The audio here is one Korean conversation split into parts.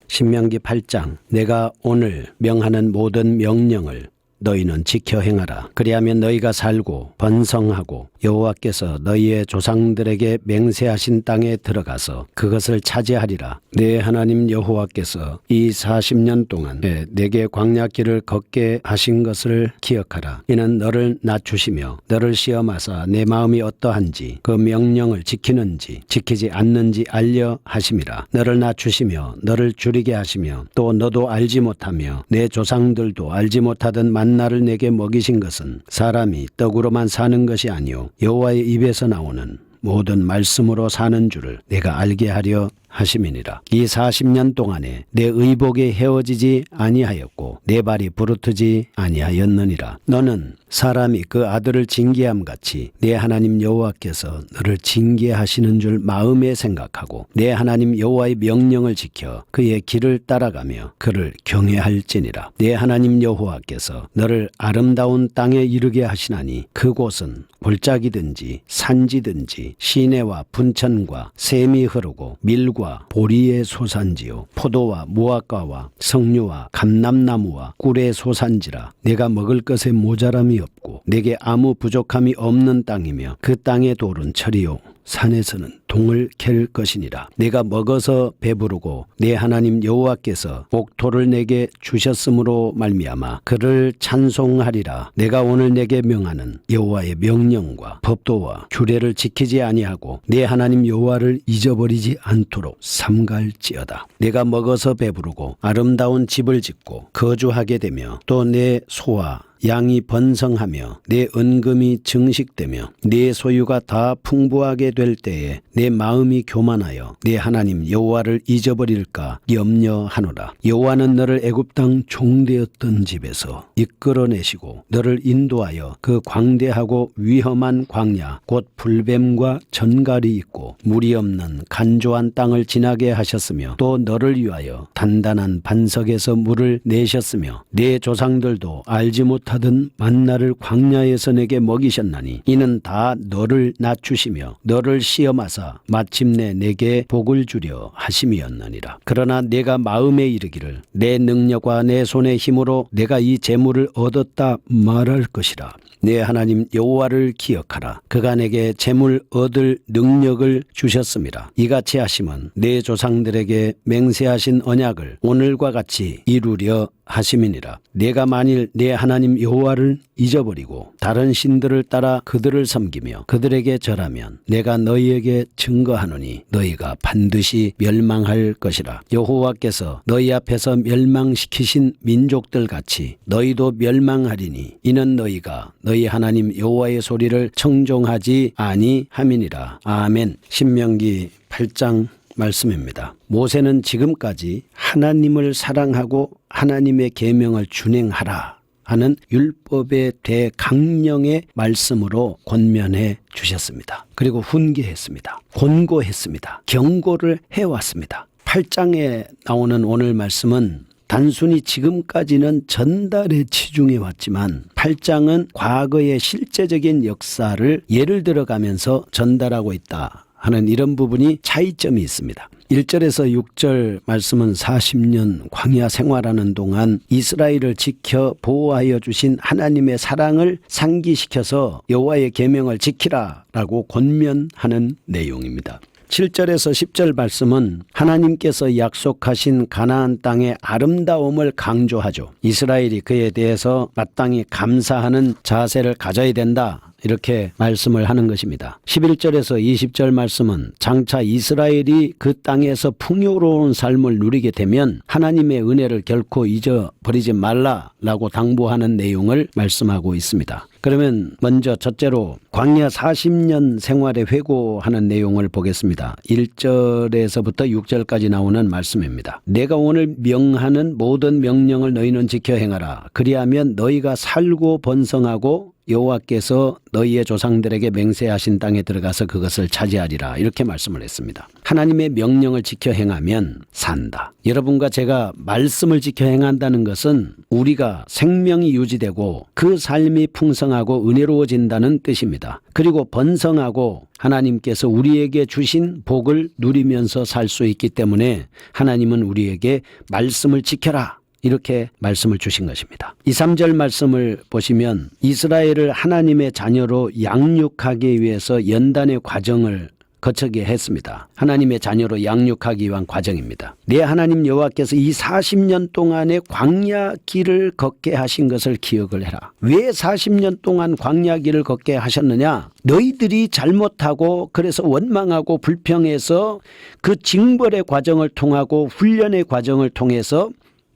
신명기 8장 내가 오늘 명하는 모든 명령을 너희는 지켜 행하라. 그리하면 너희가 살고 번성하고 여호와께서 너희의 조상들에게 맹세하신 땅에 들어가서 그것을 차지하리라. 내 하나님 여호와께서 이 40년 동안 내게 광야길을 걷게 하신 것을 기억하라. 이는 너를 낮추시며 너를 시험하사 내 마음이 어떠한지 그 명령을 지키는지 지키지 않는지 알려 하심이라. 너를 낮추시며 너를 줄이게 하시며 또 너도 알지 못하며 내 조상들도 알지 못하던 만나를 내게 먹이신 것은 사람이 떡으로만 사는 것이 아니요 여호와의 입에서 나오는 모든 말씀으로 사는 줄을 내가 알게 하려 하심이니라. 이 40년 동안에 내 의복이 헤어지지 아니하였고 내 발이 부르트지 아니하였느니라. 너는 사람이 그 아들을 징계함 같이 내 하나님 여호와께서 너를 징계하시는 줄 마음에 생각하고 내 하나님 여호와의 명령을 지켜 그의 길을 따라가며 그를 경외할지니라. 내 하나님 여호와께서 너를 아름다운 땅에 이르게 하시나니 그곳은 골짜기든지 산지든지 시내와 분천과 샘이 흐르고 밀과 보리의 소산지요 포도와 무화과와 석류와 감람나무와 꿀의 소산지라. 내가 먹을 것에 모자람이 없고 내게 아무 부족함이 없는 땅이며 그 땅의 돌은 철이요 산에서는 동을 캘 것이니라. 내가 먹어서 배부르고 내 하나님 여호와께서 옥토를 내게 주셨으므로 말미암아 그를 찬송하리라. 내가 오늘 내게 명하는 여호와의 명령과 법도와 규례를 지키지 아니하고 내 하나님 여호와를 잊어버리지 않도록 삼갈지어다. 내가 먹어서 배부르고 아름다운 집을 짓고 거주하게 되며 또 내 소와 양이 번성하며 내 은금이 증식되며 내 소유가 다 풍부하게 될 때에 내 마음이 교만하여 내 하나님 여호와를 잊어버릴까 염려하노라. 여호와는 너를 애굽 땅 종되었던 집에서 이끌어내시고 너를 인도하여 그 광대하고 위험한 광야 곧 불뱀과 전갈이 있고 물이 없는 간조한 땅을 지나게 하셨으며 또 너를 위하여 단단한 반석에서 물을 내셨으며 내 조상들도 알지 못하던 만나를 광야에서 내게 먹이셨나니 이는 다 너를 낮추시며 너를 시험하사 마침내 내게 복을 주려 하심이었느니라. 그러나 내가 마음에 이르기를 내 능력과 내 손의 힘으로 내가 이 재물을 얻었다 말할 것이라. 내 하나님 여호와를 기억하라. 그가 내게 재물 얻을 능력을 주셨음이라. 이같이 하심은 내 조상들에게 맹세하신 언약을 오늘과 같이 이루려 하심이니라. 내가 만일 내 하나님 여호와를 잊어버리고 다른 신들을 따라 그들을 섬기며 그들에게 절하면 내가 너희에게 증거하노니 너희가 반드시 멸망할 것이라. 여호와께서 너희 앞에서 멸망시키신 민족들 같이 너희도 멸망하리니 이는 너희가 너희 하나님 여호와의 소리를 청종하지 아니함이니라. 아멘. 신명기 8장 말씀입니다. 모세는 지금까지 하나님을 사랑하고 하나님의 계명을 준행하라 하는 율법의 대강령의 말씀으로 권면해 주셨습니다. 그리고 훈계했습니다. 권고했습니다. 경고를 해왔습니다. 8장에 나오는 오늘 말씀은 단순히 지금까지는 전달에 치중해 왔지만 8장은 과거의 실제적인 역사를 예를 들어가면서 전달하고 있다 하는 이런 부분이 차이점이 있습니다. 1절에서 6절 말씀은 40년 광야 생활하는 동안 이스라엘을 지켜 보호하여 주신 하나님의 사랑을 상기시켜서 여호와의 계명을 지키라라고 권면하는 내용입니다. 7절에서 10절 말씀은 하나님께서 약속하신 가나안 땅의 아름다움을 강조하죠. 이스라엘이 그에 대해서 마땅히 감사하는 자세를 가져야 된다. 이렇게 말씀을 하는 것입니다. 11절에서 20절 말씀은 장차 이스라엘이 그 땅에서 풍요로운 삶을 누리게 되면 하나님의 은혜를 결코 잊어버리지 말라라고 당부하는 내용을 말씀하고 있습니다. 그러면 먼저 첫째로 광야 40년 생활에 회고하는 내용을 보겠습니다. 1절에서부터 6절까지 나오는 말씀입니다. 내가 오늘 명하는 모든 명령을 너희는 지켜 행하라. 그리하면 너희가 살고 번성하고 여호와께서 너희의 조상들에게 맹세하신 땅에 들어가서 그것을 차지하리라 이렇게 말씀을 했습니다. 하나님의 명령을 지켜 행하면 산다. 여러분과 제가 말씀을 지켜 행한다는 것은 우리가 생명이 유지되고 그 삶이 풍성하고 은혜로워진다는 뜻입니다. 그리고 번성하고 하나님께서 우리에게 주신 복을 누리면서 살 수 있기 때문에 하나님은 우리에게 말씀을 지켜라 이렇게 말씀을 주신 것입니다. 2, 3절 말씀을 보시면 이스라엘을 하나님의 자녀로 양육하기 위해서 연단의 과정을 거치게 했습니다. 하나님의 자녀로 양육하기 위한 과정입니다. 내 하나님 여호와께서 이 40년 동안의 광야 길을 걷게 하신 것을 기억을 해라. 왜 40년 동안 광야 길을 걷게 하셨느냐? 너희들이 잘못하고 그래서 원망하고 불평해서 그 징벌의 과정을 통하고 훈련의 과정을 통해서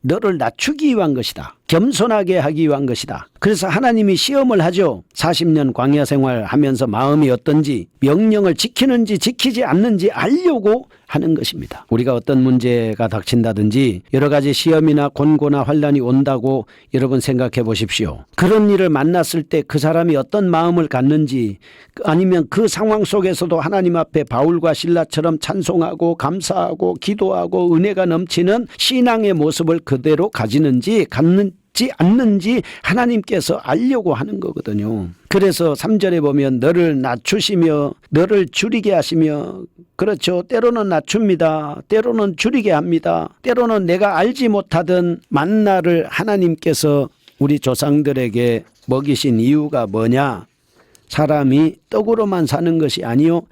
너를 낮추기 위한 것이다. 겸손하게 하기 위한 것이다. 그래서 하나님이 시험을 하죠. 40년 광야 생활하면서 마음이 어떤지, 명령을 지키는지 지키지 않는지 알려고 하는 것입니다. 우리가 어떤 문제가 닥친다든지 여러 가지 시험이나 곤고나 환난이 온다고 여러분 생각해 보십시오. 그런 일을 만났을 때 그 사람이 어떤 마음을 갖는지, 아니면 그 상황 속에서도 하나님 앞에 바울과 실라처럼 찬송하고 감사하고 기도하고 은혜가 넘치는 신앙의 모습을 그대로 가지는지 갖는지 않는지 하나님께서 알려고 하는 거거든요. 그래서 3절에 보면 너를 낮추시며 너를 줄이게 하시며, 그렇죠. 때로는 낮춥니다. 때로는 줄이게 합니다. 때로는 내가 알지 못하던 만나를 하나님께서 우리 조상들에게 먹이신 이유가 뭐냐? 사람이 떡으로만 사는 것이 아니요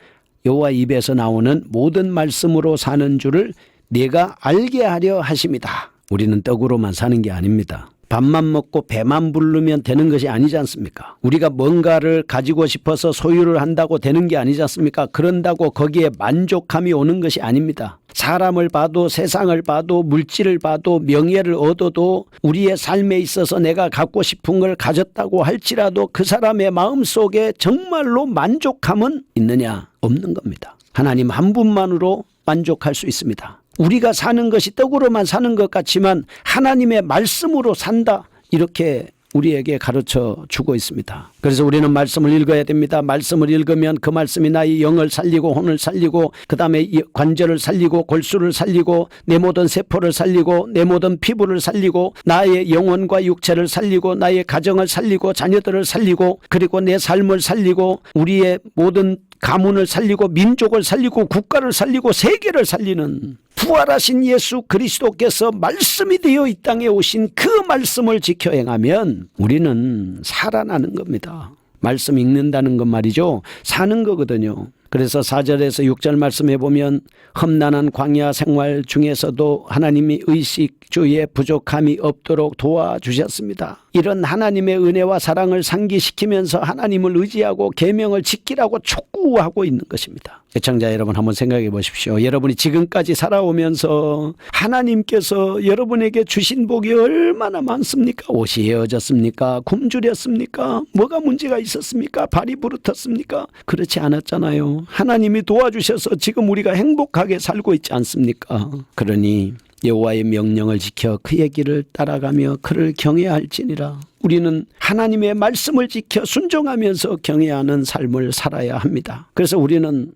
여호와 입에서 나오는 모든 말씀으로 사는 줄을 내가 알게 하려 하심이다. 우리는 떡으로만 사는 게 아닙니다. 밥만 먹고 배만 부르면 되는 것이 아니지 않습니까? 우리가 뭔가를 가지고 싶어서 소유를 한다고 되는 게 아니지 않습니까? 그런다고 거기에 만족함이 오는 것이 아닙니다. 사람을 봐도 세상을 봐도 물질을 봐도 명예를 얻어도 우리의 삶에 있어서 내가 갖고 싶은 걸 가졌다고 할지라도 그 사람의 마음속에 정말로 만족함은 있느냐? 없는 겁니다. 하나님 한 분만으로 만족할 수 있습니다. 우리가 사는 것이 떡으로만 사는 것 같지만 하나님의 말씀으로 산다, 이렇게 우리에게 가르쳐 주고 있습니다. 그래서 우리는 말씀을 읽어야 됩니다. 말씀을 읽으면 그 말씀이 나의 영을 살리고 혼을 살리고 그 다음에 관절을 살리고 골수를 살리고 내 모든 세포를 살리고 내 모든 피부를 살리고 나의 영혼과 육체를 살리고 나의 가정을 살리고 자녀들을 살리고 그리고 내 삶을 살리고 우리의 모든 가문을 살리고 민족을 살리고 국가를 살리고 세계를 살리는 부활하신 예수 그리스도께서 말씀이 되어 이 땅에 오신 그 말씀을 지켜 행하면 우리는 살아나는 겁니다. 말씀 읽는다는 것 말이죠. 사는 거거든요. 그래서 4절에서 6절 말씀해 보면 험난한 광야 생활 중에서도 하나님이 의식주의에 부족함이 없도록 도와주셨습니다. 이런 하나님의 은혜와 사랑을 상기시키면서 하나님을 의지하고 계명을 지키라고 촉구하고 있는 것입니다. 시청자 여러분 한번 생각해 보십시오. 여러분이 지금까지 살아오면서 하나님께서 여러분에게 주신 복이 얼마나 많습니까? 옷이 헤어졌습니까? 굶주렸습니까? 뭐가 문제가 있었습니까? 발이 부르텄습니까? 그렇지 않았잖아요. 하나님이 도와주셔서 지금 우리가 행복하게 살고 있지 않습니까? 그러니 여호와의 명령을 지켜 그의 길을 따라가며 그를 경외할지니라. 우리는 하나님의 말씀을 지켜 순종하면서 경외하는 삶을 살아야 합니다. 그래서 우리는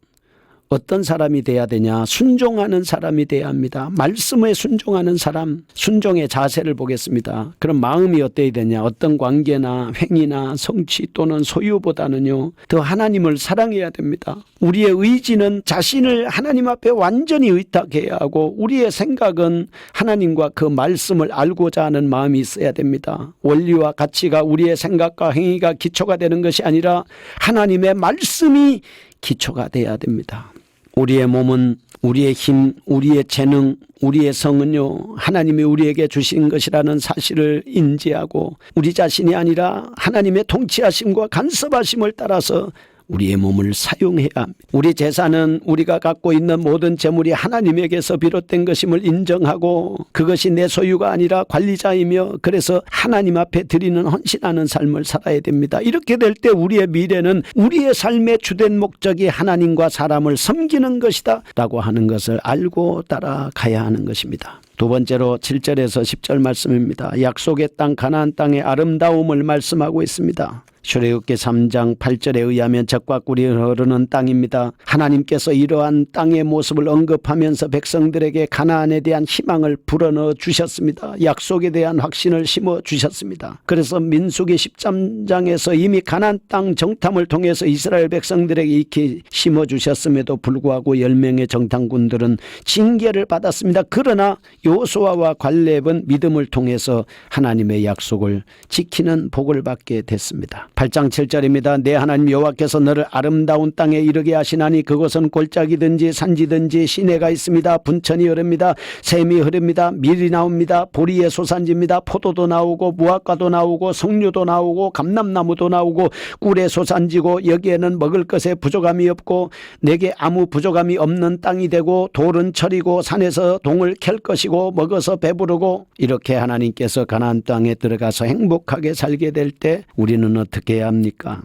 어떤 사람이 돼야 되냐? 순종하는 사람이 돼야 합니다. 말씀에 순종하는 사람, 순종의 자세를 보겠습니다. 그럼 마음이 어때야 되냐? 어떤 관계나 행위나 성취 또는 소유보다는요, 더 하나님을 사랑해야 됩니다. 우리의 의지는 자신을 하나님 앞에 완전히 의탁해야 하고 우리의 생각은 하나님과 그 말씀을 알고자 하는 마음이 있어야 됩니다. 원리와 가치가 우리의 생각과 행위가 기초가 되는 것이 아니라 하나님의 말씀이 기초가 돼야 됩니다. 우리의 몸은, 우리의 힘, 우리의 재능, 우리의 성은요, 하나님이 우리에게 주신 것이라는 사실을 인지하고 우리 자신이 아니라 하나님의 통치하심과 간섭하심을 따라서 우리의 몸을 사용해야 합니다. 우리 재산은 우리가 갖고 있는 모든 재물이 하나님에게서 비롯된 것임을 인정하고 그것이 내 소유가 아니라 관리자이며 그래서 하나님 앞에 드리는 헌신하는 삶을 살아야 됩니다. 이렇게 될 때 우리의 미래는 우리의 삶의 주된 목적이 하나님과 사람을 섬기는 것이다 라고 하는 것을 알고 따라가야 하는 것입니다. 두 번째로 7절에서 10절 말씀입니다. 약속의 땅 가나안 땅의 아름다움을 말씀하고 있습니다. 출애굽기 3장 8절에 의하면 젖과 꿀이 흐르는 땅입니다. 하나님께서 이러한 땅의 모습을 언급하면서 백성들에게 가나안에 대한 희망을 불어넣어 주셨습니다. 약속에 대한 확신을 심어 주셨습니다. 그래서 민수기 13장에서 이미 가나안 땅 정탐을 통해서 이스라엘 백성들에게 익히 심어 주셨음에도 불구하고 10명의 정탐꾼들은 징계를 받았습니다. 그러나 여호수아와 갈렙은 믿음을 통해서 하나님의 약속을 지키는 복을 받게 됐습니다. 8장 7절입니다. 내 하나님 여호와께서 너를 아름다운 땅에 이르게 하시나니 그곳은 골짜기든지 산지든지 시내가 있습니다. 분천이 흐릅니다. 샘이 흐릅니다. 밀이 나옵니다. 보리의 소산지입니다. 포도도 나오고 무화과도 나오고 석류도 나오고 감람나무도 나오고 꿀의 소산지고 여기에는 먹을 것에 부족함이 없고 내게 아무 부족함이 없는 땅이 되고 돌은 철이고 산에서 동을 캘 것이고 먹어서 배부르고 이렇게 하나님께서 가나안 땅에 들어가서 행복하게 살게 될 때 우리는 어떻게 해야 합니까?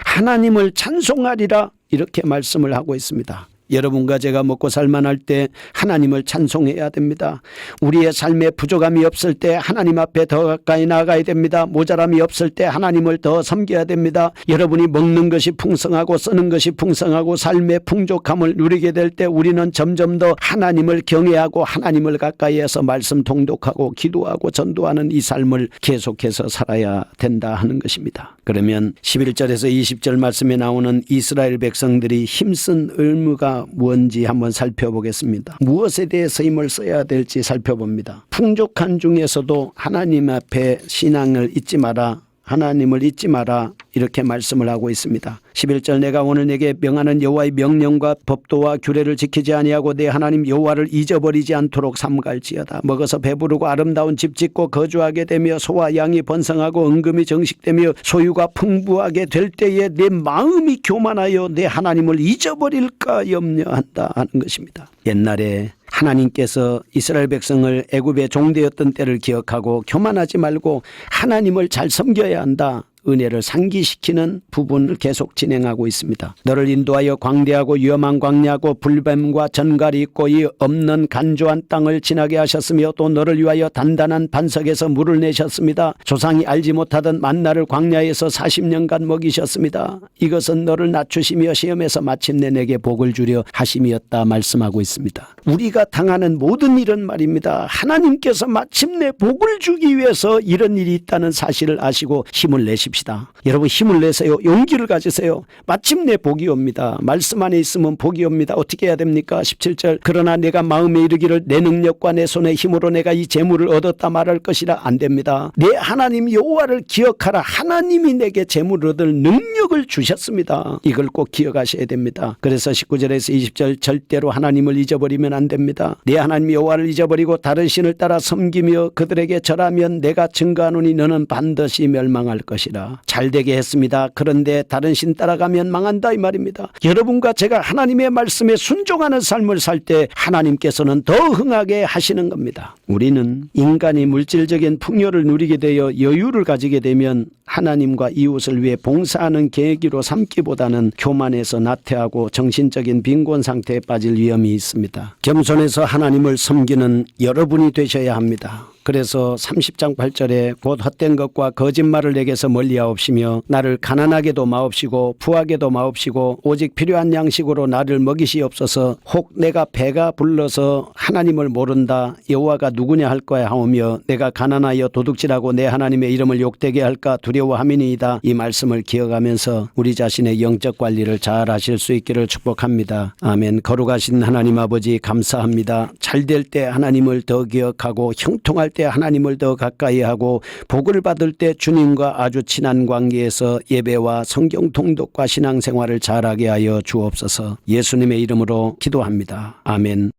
하나님을 찬송하리라 이렇게 말씀을 하고 있습니다. 여러분과 제가 먹고 살만할 때 하나님을 찬송해야 됩니다. 우리의 삶에 부족함이 없을 때 하나님 앞에 더 가까이 나아가야 됩니다. 모자람이 없을 때 하나님을 더 섬겨야 됩니다. 여러분이 먹는 것이 풍성하고 쓰는 것이 풍성하고 삶의 풍족함을 누리게 될 때 우리는 점점 더 하나님을 경외하고 하나님을 가까이에서 말씀 통독하고 기도하고 전도하는 이 삶을 계속해서 살아야 된다 하는 것입니다. 그러면 11절에서 20절 말씀에 나오는 이스라엘 백성들이 힘쓴 의무가 뭔지 한번 살펴보겠습니다. 무엇에 대해서 힘을 써야 될지 살펴봅니다. 풍족한 중에서도 하나님 앞에 신앙을 잊지 마라. 하나님을 잊지 마라 이렇게 말씀을 하고 있습니다. 11절 내가 오늘 내게 명하는 여호와의 명령과 법도와 규례를 지키지 아니하고 내 하나님 여호와를 잊어버리지 않도록 삼갈지어다. 먹어서 배부르고 아름다운 집 짓고 거주하게 되며 소와 양이 번성하고 은금이 정식되며 소유가 풍부하게 될 때에 내 마음이 교만하여 내 하나님을 잊어버릴까 염려한다 하는 것입니다. 옛날에 하나님께서 이스라엘 백성을 애굽의 종되었던 때를 기억하고 교만하지 말고 하나님을 잘 섬겨야 한다. 은혜를 상기시키는 부분을 계속 진행하고 있습니다. 너를 인도하여 광대하고 위험한 광야고 불뱀과 전갈이 있고 이 없는 간조한 땅을 지나게 하셨으며 또 너를 위하여 단단한 반석에서 물을 내셨습니다. 조상이 알지 못하던 만나를 광야에서 40년간 먹이셨습니다. 이것은 너를 낮추시며 시험에서 마침내 내게 복을 주려 하심이었다 말씀하고 있습니다. 우리가 당하는 모든 일은 말입니다. 하나님께서 마침내 복을 주기 위해서 이런 일이 있다는 사실을 아시고 힘을 내십시오. 여러분 힘을 내세요. 용기를 가지세요. 마침내 복이 옵니다. 말씀 안에 있으면 복이 옵니다. 어떻게 해야 됩니까? 17절 그러나 내가 마음에 이르기를 내 능력과 내 손의 힘으로 내가 이 재물을 얻었다 말할 것이라 안 됩니다. 내 하나님 여호와를 기억하라. 하나님이 내게 재물을 얻을 능력을 주셨습니다. 이걸 꼭 기억하셔야 됩니다. 그래서 19절에서 20절 절대로 하나님을 잊어버리면 안 됩니다. 내 하나님 여호와를 잊어버리고 다른 신을 따라 섬기며 그들에게 절하면 내가 증거하노니 너는 반드시 멸망할 것이라. 잘되게 했습니다. 그런데 다른 신 따라가면 망한다 이 말입니다. 여러분과 제가 하나님의 말씀에 순종하는 삶을 살 때 하나님께서는 더 흥하게 하시는 겁니다. 우리는 인간이 물질적인 풍요를 누리게 되어 여유를 가지게 되면 하나님과 이웃을 위해 봉사하는 계기로 삼기보다는 교만해서 나태하고 정신적인 빈곤 상태에 빠질 위험이 있습니다. 겸손해서 하나님을 섬기는 여러분이 되셔야 합니다. 그래서 30장 8절에 곧 헛된 것과 거짓말을 내게서 멀리하옵시며 나를 가난하게도 마옵시고 부하게도 마옵시고 오직 필요한 양식으로 나를 먹이시옵소서. 혹 내가 배가 불러서 하나님을 모른다 여호와가 누구냐 할 거야 하오며 내가 가난하여 도둑질하고 내 하나님의 이름을 욕되게 할까 두려워함이니이다. 이 말씀을 기억하면서 우리 자신의 영적 관리를 잘 하실 수 있기를 축복합니다. 아멘. 거룩하신 하나님 아버지 감사합니다. 잘될 때 하나님을 더 기억하고 형통할 때 하나님을 더 가까이 하고 복을 받을 때 주님과 아주 친한 관계에서 예배와 성경 통독과 신앙생활을 잘하게 하여 주옵소서. 예수님의 이름으로 기도합니다. 아멘.